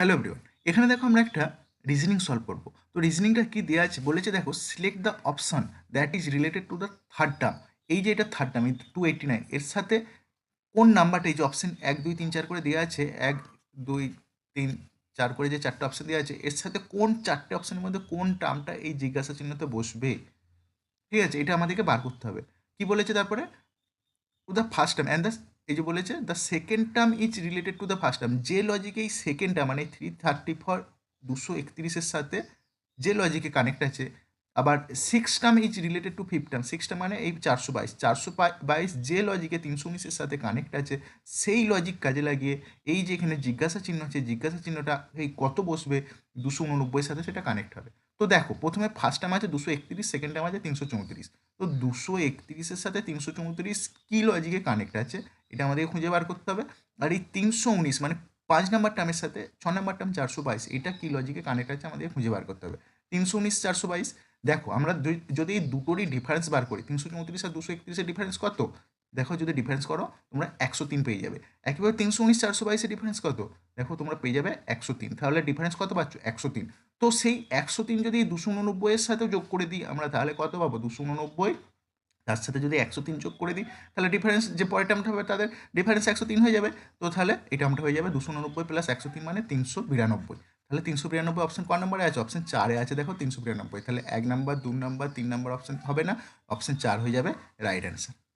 Hello everyone, এখানে দেখো আমরা একটা রিজনিং সলভ করব। তো রিজনিংটা কি দেওয়া আছে বলেছে, দেখো select the option that is related to the third term. এই যে এটা থার্ড টার্ম, এই 289 এর সাথে কোন নাম্বারটা, এই যে অপশন 1 2 3 4 করে দেওয়া আছে, 1 2 3 4 করে যে চারটে অপশন দেওয়া আছে, এর সাথে কোন চারটে অপশনের মধ্যে কোন টার্মটা এই জিজ্ঞাসা চিহ্নতে বসবে। ঠিক আছে, এটা আমাদেরকে বার করতে হবে। কি বলেছে তারপরে, to the first term and the, এই যে বলেছে the second term is related to the first term. যে লজিকে এই সেকেন্ড টার্ম মানে 334 231-এর সাথে যে লজিকে কানেক্ট আছে, আবার six term is related to fifth term. Six term মানে এই 422 যে লজিকে 319-এর সাথে কানেক্ট আছে, সেই লজিক কাজে লাগিয়ে এই যে এখানে জিজ্ঞাসা চিহ্ন আছে, জিজ্ঞাসা চিহ্নটা এই কত বসবে 289-এর সাথে সেটা কানেক্ট হবে। তো দেখো প্রথমে ফার্স্ট টার্ম আছে 231, সেকেন্ড টার্ম আছে 334। তো 231-এর সাথে 334 কি লজিকে কানেক্ট আছে এটা আমাদেরকে খুঁজে বার করতে হবে। আর এই 319 মানে 5 নাম্বার টার্মের সাথে 6 নাম্বার টার্ম 422, এটা কি লজিকে কানেক্ট আছে আমাদেরকে খুঁজে বার করতে হবে। 319 422, দেখো আমরা যদি এই দুটোরই ডিফারেন্স বার করি, 334 আর 231-এর ডিফারেন্স কত, দেখো যদি ডিফারেন্স করো তোমরা 103 পেয়ে যাবে। একইভাবে 319 422-এর ডিফারেন্স কত, দেখো তোমরা পেয়ে যাবে 103। তাহলে ডিফারেন্স কত পাচ্ছ, 103। তো সেই 103 যদি 289-এর সাথেও যোগ করে দিই আমরা, তাহলে কত পাবো, 289, তার সাথে যদি 103 যোগ করে দিই, তাহলে ডিফারেন্স যে পরের টার্মটা হবে তাদের ডিফারেন্স 103 হয়ে যাবে। তো তাহলে এই টার্মটা হয়ে যাবে 289 প্লাস 103 মানে 392। তাহলে 392 অপশন ক নম্বরে আছে, অপশন 4-এ আছে দেখো 392। তাহলে 1 নাম্বার 2 নাম্বার 3 নাম্বার অপশন হবে না, অপশন 4 হয়ে যাবে রাইট অ্যান্সার।